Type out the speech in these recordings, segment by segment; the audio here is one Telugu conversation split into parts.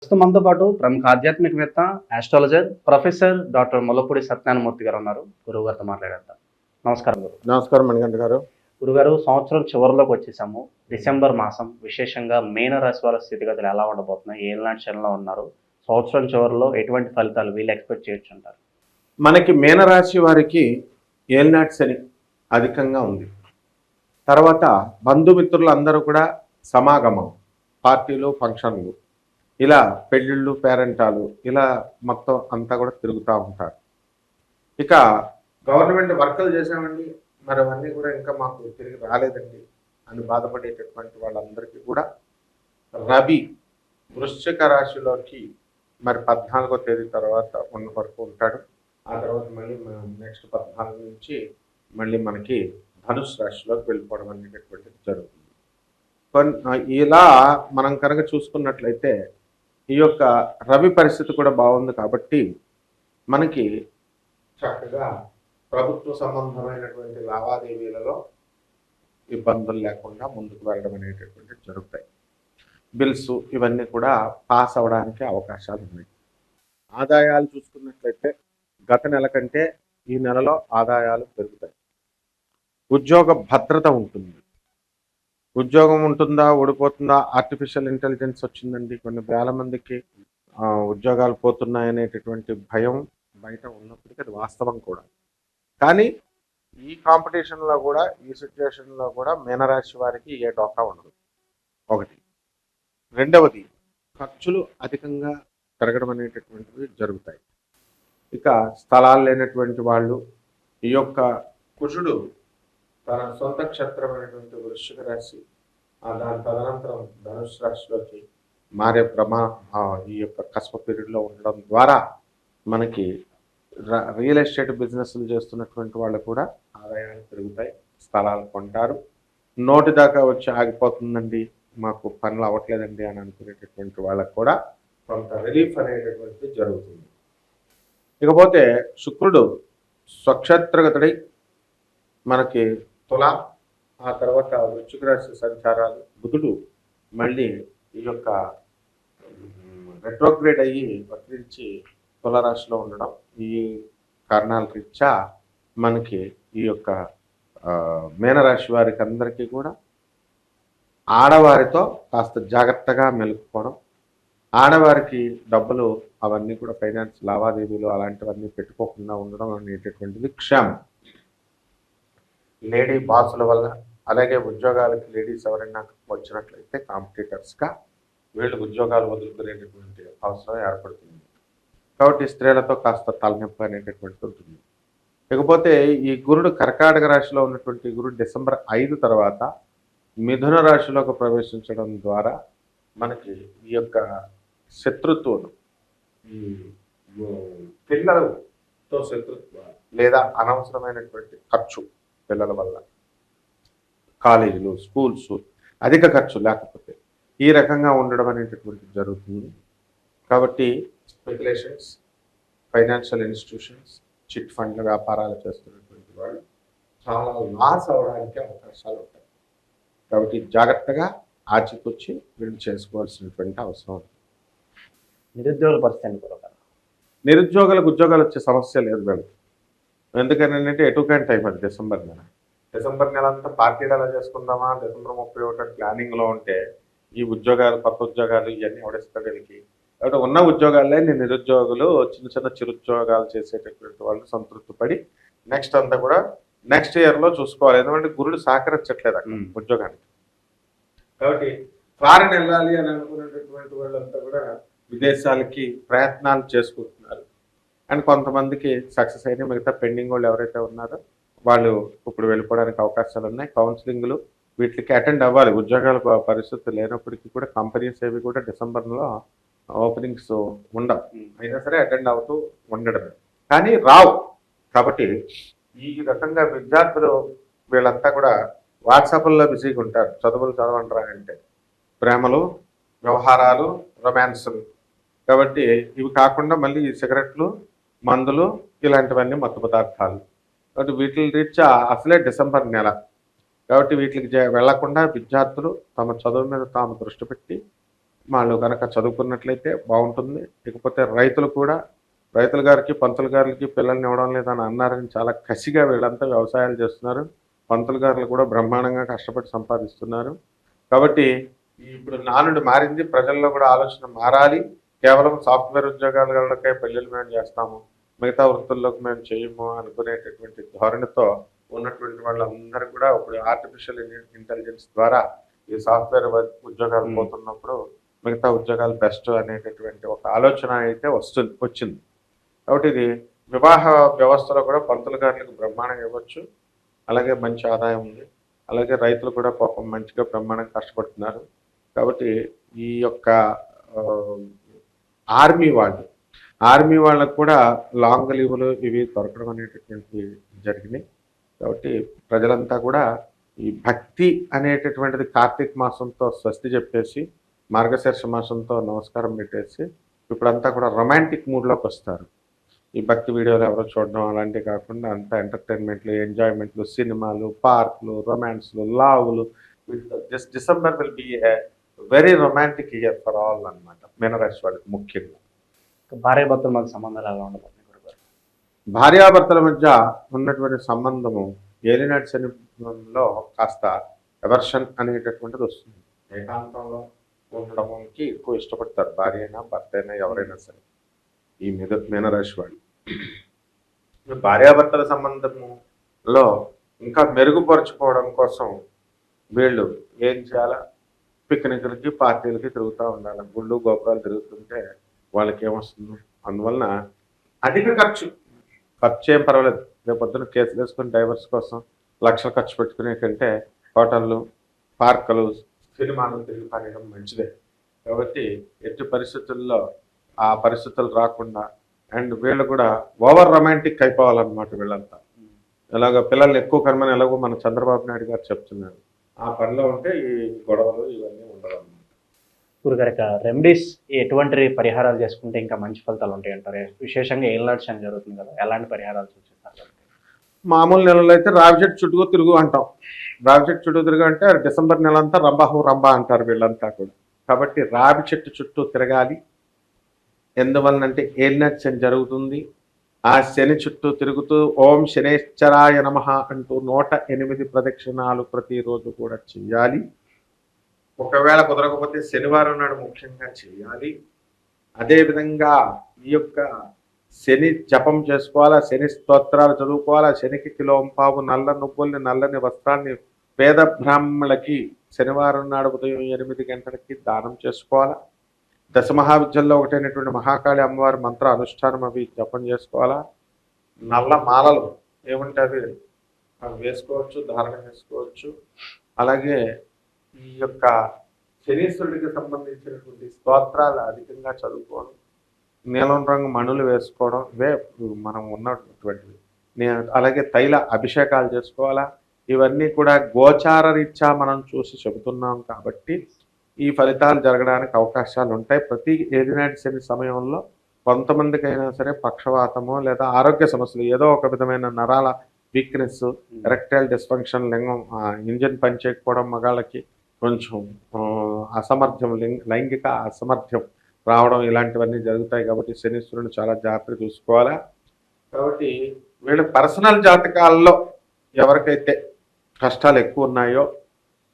ప్రస్తుతం మనతో పాటు ప్రముఖ ఆధ్యాత్మికవేత్త, astrologer, professor doctor Mullapudi Satyanarayana Murthy గారు ఉన్నారు. గురువు గారితో మాట్లాడేద్దాం. నమస్కారం గురు. నమస్కారం మణికంఠ గారు. గురుగారు, సంవత్సరం చివరిలోకి వచ్చేసాము. డిసెంబర్ మాసం, విశేషంగా మీన రాశి వాళ్ళ స్థితిగతులు ఎలా ఉండబోతున్నాయి? ఏలినాటి శనిలో ఉన్నారు. సంవత్సరం చివరిలో ఎటువంటి ఫలితాలు వీళ్ళు ఎక్స్పెక్ట్ చేయొచ్చు అంటారు? మనకి మీనరాశి వారికి ఏలినాటి శని అధికంగా ఉంది. తర్వాత బంధుమిత్రులు అందరూ కూడా సమాగమం, పార్టీలు, ఫంక్షన్లు, ఇలా పెళ్ళిళ్ళు, పేరెంటాలు, ఇలా మొత్తం అంతా కూడా తిరుగుతూ ఉంటారు. ఇక గవర్నమెంట్ వర్కులు చేసామండి, మరి అవన్నీ కూడా ఇంకా మాకు తిరిగి రాలేదండి అని బాధపడేటటువంటి వాళ్ళందరికీ కూడా రవి వృశ్చిక రాశిలోకి మరి 14వ తేదీ తర్వాత ఉన్న వరకు ఉంటాడు. ఆ తర్వాత మళ్ళీ నెక్స్ట్ 14 నుంచి మళ్ళీ మనకి ధనుసు రాశిలోకి వెళ్ళిపోవడం అనేటటువంటిది జరుగుతుంది. ఇలా మనం కనుక చూసుకున్నట్లయితే ఈ యొక్క రవి పరిస్థితి కూడా బాగుంది కాబట్టి మనకి చక్కగా ప్రభుత్వ సంబంధమైనటువంటి లావాదేవీలలో ఇబ్బందులు లేకుండా ముందుకు వెళ్ళడం అనేటటువంటిది జరుగుతాయి. బిల్స్ ఇవన్నీ కూడా పాస్ అవడానికి అవకాశాలు ఉన్నాయి. ఆదాయాలు చూసుకున్నట్లయితే గత నెల కంటే ఈ నెలలో ఆదాయాలు పెరుగుతాయి. ఉద్యోగ భద్రత ఉంటుంది. ఉద్యోగం ఉంటుందా, ఓడిపోతుందా, ఆర్టిఫిషియల్ ఇంటెలిజెన్స్ వచ్చిందండి, కొన్ని వేల మందికి ఉద్యోగాలు పోతున్నాయనేటటువంటి భయం బయట ఉన్నప్పటికీ అది వాస్తవం కూడా. కానీ ఈ కాంపిటీషన్లో కూడా, ఈ సిచ్యువేషన్లో కూడా మీనరాశి వారికి ఏ డోకా ఉండదు. ఒకటి. రెండవది, ఖర్చులు అధికంగా పెరగడం అనేటటువంటివి జరుగుతాయి. ఇక స్థలాలు లేనటువంటి వాళ్ళు, ఈ యొక్క కుజుడు తన సొంత క్షేత్రమైనటువంటి వృశ్చిక రాశి, దాని తదనంతరం ధనుసు రాశిలోకి మారే ఈ యొక్క కస్ప పీరియడ్లో ఉండడం ద్వారా మనకి రియల్ ఎస్టేట్ బిజినెస్లు చేస్తున్నటువంటి వాళ్ళు కూడా ఆదాయాలు పెరుగుతాయి, స్థలాలు కొంటారు. నోటి దాకా వచ్చి ఆగిపోతుందండి, మాకు పనులు అవ్వట్లేదండి అని అనుకునేటటువంటి వాళ్ళకు కూడా కొంత రిలీఫ్ అనేటటువంటిది జరుగుతుంది. ఇకపోతే శుక్రుడు స్వక్షేత్రగతుడై మనకి తుల, ఆ తర్వాత వృశ్చిక రాశి సంచారాలు, బుధుడు మళ్ళీ ఈ యొక్క రెట్రోగ్రేడ్ అయ్యి వక్రించి తులరాశిలో ఉండడం, ఈ కారణాల రీత్యా మనకి ఈ యొక్క మీనరాశి వారికి అందరికీ కూడా ఆడవారితో కాస్త జాగ్రత్తగా మెలుపుకోవడం, ఆడవారికి డబ్బులు అవన్నీ కూడా ఫైనాన్స్ లావాదేవీలు అలాంటివన్నీ పెట్టుకోకుండా ఉండడం అనేటటువంటిది క్షేమం. లేడీ బాసుల వల్ల, అలాగే ఉద్యోగాలకి లేడీస్ ఎవరైనా వచ్చినట్లయితే కాంపిటీటర్స్గా వీళ్ళు ఉద్యోగాలు వదులుకునేటటువంటి అవసరం ఏర్పడుతుంది. కాబట్టి స్త్రీలతో కాస్త తలనొప్పి అనేటటువంటిది ఉంటుంది. ఇకపోతే ఈ గురుడు కర్కాటక రాశిలో ఉన్నటువంటి గురుడు డిసెంబర్ 5 తర్వాత మిథున రాశిలోకి ప్రవేశించడం ద్వారా మనకి ఈ యొక్క శత్రుత్వం, ఈ పిల్లలతో శత్రుత్వం లేదా అనవసరమైనటువంటి ఖర్చు పిల్లల వల్ల, కాలేజీలు, స్కూల్స్ అధిక ఖర్చు లేకపోతే ఈ రకంగా ఉండడం అనేటటువంటిది జరుగుతుంది. కాబట్టి స్పెక్యులేషన్స్, ఫైనాన్షియల్ ఇన్స్టిట్యూషన్స్, చిట్ ఫండ్ల వ్యాపారాలు చేస్తున్నటువంటి వాళ్ళు చాలా లాస్ అవడానికి అవకాశాలు ఉంటాయి. కాబట్టి జాగ్రత్తగా ఆచితూచి వీళ్ళు చేసుకోవాల్సినటువంటి అవసరం ఉంది. నిరుద్యోగుల పరిస్థితి, నిరుద్యోగులకు ఉద్యోగాలు వచ్చే సమస్య లేదు వీళ్ళకి. ఎందుకని అంటే ఎటుకంటే టైం అది డిసెంబర్ నెల అంతా పార్టీలు ఎలా చేసుకుందామా, డిసెంబర్ 31 ప్లానింగ్లో ఉంటే ఈ ఉద్యోగాలు, కొత్త ఉద్యోగాలు ఇవన్నీ ఎవడేస్తాడు వీళ్ళకి. కాబట్టి ఉన్న ఉద్యోగాలే నిరుద్యోగులు, చిన్న చిన్న చిరుద్యోగాలు చేసేటటువంటి వాళ్ళు సంతృప్తి పడి నెక్స్ట్ అంతా కూడా నెక్స్ట్ ఇయర్లో చూసుకోవాలి. ఎందుకంటే గురుడు సహకరించట్లేదు అక్కడ ఉద్యోగానికి. కాబట్టి ఫారెన్ వెళ్ళాలి అని అనుకునేటటువంటి వాళ్ళంతా కూడా విదేశాలకి ప్రయత్నాలు చేసుకుంటున్నారు. అండ్ కొంతమందికి సక్సెస్ అయిన, మిగతా పెండింగ్ వాళ్ళు ఎవరైతే ఉన్నారో వాళ్ళు ఇప్పుడు వెళ్ళిపోవడానికి అవకాశాలు ఉన్నాయి. కౌన్సిలింగ్లు వీటికి అటెండ్ అవ్వాలి. ఉద్యోగాల పరిస్థితి లేనప్పటికీ కూడా కంపెనీస్ ఏవి కూడా డిసెంబర్లో ఓపెనింగ్స్ ఉండవు, అయినా సరే అటెండ్ అవుతూ ఉండడమే, కానీ రావు. కాబట్టి ఈ రకంగా విద్యార్థులు వీళ్ళంతా కూడా వాట్సాప్లో బిజీగా ఉంటారు. చదువులు చదవంటారా అంటే ప్రేమలు, వ్యవహారాలు, రొమాన్సులు. కాబట్టి ఇవి కాకుండా మళ్ళీ సిగరెట్లు, మందులు, ఇలాంటివన్నీ మత్తు పదార్థాలు. కాబట్టి వీటి రీత్యా అసలే డిసెంబర్ నెల. కాబట్టి వీటికి వెళ్లకుండా విద్యార్థులు తమ చదువు మీద తాము దృష్టి పెట్టి వాళ్ళు కనుక చదువుకున్నట్లయితే బాగుంటుంది. ఇకపోతే రైతులు కూడా రైతుల గారికి పంతులు గారికి పిల్లల్ని ఇవ్వడం లేదని అన్నారని చాలా కసిగా వీళ్ళంతా వ్యవసాయాలు చేస్తున్నారు. పంతులు గారులు కూడా బ్రహ్మాండంగా కష్టపడి సంపాదిస్తున్నారు. కాబట్టి ఇప్పుడు నానుడు మారింది, ప్రజల్లో కూడా ఆలోచన మారాలి. కేవలం సాఫ్ట్వేర్ ఉద్యోగాలకే పెళ్ళిళ్ళు మేము చేస్తాము, మిగతా వృత్తుల్లోకి మేము చేయము అనుకునేటటువంటి ధోరణితో ఉన్నటువంటి వాళ్ళందరూ కూడా ఇప్పుడు ఆర్టిఫిషియల్ ఇంటెలిజెన్స్ ద్వారా ఈ సాఫ్ట్వేర్ ఉద్యోగాలు పోతున్నప్పుడు మిగతా ఉద్యోగాలు బెస్ట్ అనేటటువంటి ఒక ఆలోచన అయితే వచ్చింది. కాబట్టి ఇది వివాహ వ్యవస్థలో కూడా పంతులు గారులకు బ్రహ్మాండంగా ఇవ్వచ్చు. అలాగే మంచి ఆదాయం ఉంది. అలాగే రైతులు కూడా పాపం మంచిగా బ్రహ్మాండంగా కష్టపడుతున్నారు. కాబట్టి ఈ యొక్క ఆర్మీ వాళ్ళకు కూడా లాంగ్ లీవులు ఇవి దొరకడం అనేటటువంటి జరిగినాయి. కాబట్టి ప్రజలంతా కూడా ఈ భక్తి అనేటటువంటిది కార్తీక మాసంతో స్వస్తి చెప్పేసి మార్గశీర్ష మాసంతో నమస్కారం పెట్టేసి ఇప్పుడంతా కూడా రొమాంటిక్ మూడ్లోకి వస్తారు. ఈ భక్తి వీడియోలు ఎవరో చూడడం అలాంటివి కాకుండా అంతా ఎంటర్టైన్మెంట్లు, ఎంజాయ్మెంట్లు, సినిమాలు, పార్కులు, రొమాన్స్లు, లావులు. December will be a very romantic year for all అన్నమాట, మీనరాశి వాళ్ళకి ముఖ్యంగా. భార్యాభర్తల మధ్య సంబంధాలు ఎలా ఉండబోతున్నాయి గురుగారు? భార్యాభర్తల మధ్య ఉన్నటువంటి సంబంధము ఏలినాటి శనిలో కాస్త ఎవర్షన్ అనేటటువంటిది వస్తుంది. ఏకాంతంలో ఉండడానికి ఎక్కువ ఇష్టపడతారు భార్య అయినా భర్త అయినా ఎవరైనా సరే ఈ మీనరాశి వాళ్ళు. భార్యాభర్తల సంబంధములో ఇంకా మెరుగుపరుచుకోవడం కోసం వీళ్ళు ఏం చేయాలా, పిక్నిక్లకి పార్టీలకి తిరుగుతూ ఉండాలి. గుళ్ళు గోపురాలు తిరుగుతుంటే వాళ్ళకి ఏమొస్తుంది, అందువలన అధిక ఖర్చు ఏం పర్వాలేదు. రేపు పొద్దున కేసులు వేసుకుని డైవర్స్ కోసం లక్షలు ఖర్చు పెట్టుకునే కంటే హోటళ్ళు, పార్కులు, సినిమాలు తిరిగి పారేయడం మంచిదే. కాబట్టి ఎట్టి పరిస్థితుల్లో ఆ పరిస్థితులు రాకుండా అండ్ వీళ్ళు కూడా ఓవర్ రొమాంటిక్ అయిపోవాలన్నమాట. వీళ్ళంతా ఎలాగో పిల్లల్ని ఎక్కువ కర్మని ఎలాగో మన చంద్రబాబు నాయుడు గారు చెప్తున్నారు, ఆ పనిలో ఉంటే ఈ గొడవలు ఇవన్నీ ఉండవు అన్నమాట. గురుగారు రెమెడీస్ ఎటువంటి పరిహారాలు చేసుకుంటే ఇంకా మంచి ఫలితాలు ఉంటాయి అంటారు? విశేషంగా ఏలినాటి శని జరుగుతుంది కదా, ఎలాంటి పరిహారాలు సూచిస్తారు? మామూలు నెలలో అయితే రావి చెట్టు చుట్టూ తిరుగు అంటాం. రావి చెట్టు చుట్టూ తిరుగు అంటే డిసెంబర్ నెల అంతా రంభ అంటారు వీళ్ళంతా కూడా. కాబట్టి రావి చెట్టు చుట్టూ తిరగాలి. ఎందువలనంటే ఏలినాటి శని జరుగుతుంది. ఆ శని చుట్టూ తిరుగుతూ ఓం శనేశ్వరాయ నమః అంటూ 108 ప్రదక్షిణాలు ప్రతిరోజు కూడా చెయ్యాలి. ఒకవేళ కుదరకపోతే శనివారం నాడు ముఖ్యంగా చేయాలి. అదేవిధంగా ఈ యొక్క శని జపం చేసుకోవాలా, శని స్తోత్రాలు చదువుకోవాలా, శనికి కిలోంపావు నల్ల నువ్వుల్ని నల్లని వస్త్రాన్ని పేద బ్రాహ్మణులకి శనివారం నాడు ఉదయం 8 గంటలకి దానం చేసుకోవాలా. దశమహావిద్యల్లో ఒకటైనటువంటి మహాకాళి అమ్మవారి మంత్ర అనుష్ఠానం అవి జపం చేసుకోవాలా. నల్ల మాలలు ఏమంటే అవి వేసుకోవచ్చు, ధారణ చేసుకోవచ్చు. అలాగే ఈ యొక్క శనీశ్వరుడికి సంబంధించినటువంటి స్తోత్రాలు అధికంగా చదువుకోవడం, నీలం రంగు మణులు వేసుకోవడం ఇవే మనం ఉన్నటువంటివి. అలాగే తైల అభిషేకాలు చేసుకోవాలా. ఇవన్నీ కూడా గోచార రీత్యా మనం చూసి చెబుతున్నాం కాబట్టి ఈ ఫలితాలు జరగడానికి అవకాశాలు ఉంటాయి. ప్రతి ఏలినాటి శని సమయంలో కొంతమందికైనా సరే పక్షవాతము లేదా ఆరోగ్య సమస్యలు, ఏదో ఒక విధమైన నరాల వీక్నెస్, ఎరెక్టైల్ డిస్ఫంక్షన్, లింగం ఇంజిన్ పనిచేయకపోవడం, మగాళ్ళకి కొంచెం అసమర్థ్యం, లైంగిక అసమర్థ్యం రావడం ఇలాంటివన్నీ జరుగుతాయి. కాబట్టి శనీశ్వరుని చాలా జాగ్రత్తగా చూసుకోవాలా. కాబట్టి వీళ్ళ పర్సనల్ జాతకాల్లో ఎవరికైతే కష్టాలు ఎక్కువ ఉన్నాయో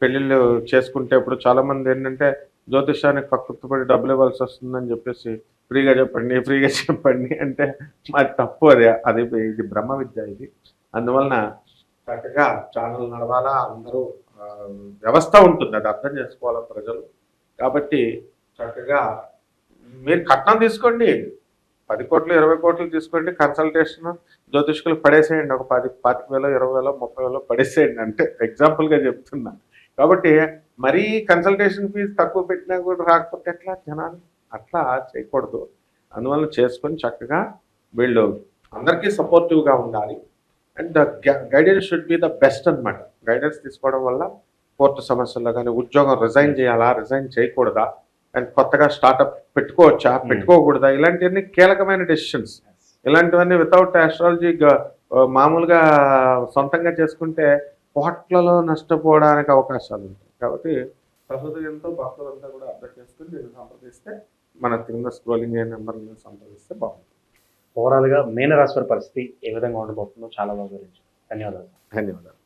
పెళ్ళిళ్ళు చేసుకుంటే ఇప్పుడు చాలామంది ఏంటంటే జ్యోతిష్యానికి పక్కపడి డబ్బులు ఇవ్వాల్సి వస్తుందని చెప్పేసి ఫ్రీగా చెప్పండి అంటే అది తప్పు. అది ఇది బ్రహ్మ విద్య ఇది. అందువలన చక్కగా ఛానల్ నడవాలా, అందరూ వ్యవస్థ ఉంటుంది, అది అర్థం చేసుకోవాలా ప్రజలు. కాబట్టి చక్కగా మీరు కట్నం తీసుకోండి, 10 కోట్లు 20 కోట్లు తీసుకోండి, కన్సల్టేషన్ జ్యోతిష్కులకు పడేసేయండి. ఒక 10,000 20,000 30,000 పడేసేయండి, అంటే ఎగ్జాంపుల్గా చెప్తున్నా. కాబట్టి మరీ కన్సల్టేషన్ ఫీజు తక్కువ పెట్టినా కూడా రాకపోతే ఎట్లా జనాలు, అట్లా చేయకూడదు. అందువల్ల చేసుకొని చక్కగా వీళ్ళు అందరికీ సపోర్టివ్గా ఉండాలి. And the guidance should be the best అనమాట. గైడెన్స్ తీసుకోవడం వల్ల కోర్టు సమస్యల్లో కానీ, ఉద్యోగం రిజైన్ చేయాలా, రిజైన్ చేయకూడదా, అండ్ కొత్తగా స్టార్ట్అప్ పెట్టుకోవచ్చా, పెట్టుకోకూడదా, ఇలాంటివన్నీ కీలకమైన డెసిషన్స్. ఇలాంటివన్నీ వితౌట్ ఆస్ట్రాలజీ మామూలుగా సొంతంగా చేసుకుంటే కోట్లలో నష్టపోవడానికి అవకాశాలు ఉంటాయి. కాబట్టి సహృదయంతో భక్తులంతా కూడా అర్థం చేసుకుని నేను సంప్రదిస్తే మన కింద స్క్రోలింగ్ అయ్యే నెంబర్ని సంప్రదిస్తే బాగుంటుంది. ఓవరాల్గా మీనరాశి వారి పరిస్థితి ఏ విధంగా ఉండబోతుందో చాలా బాగా వివరించారు. ధన్యవాదాలు. ధన్యవాదాలు.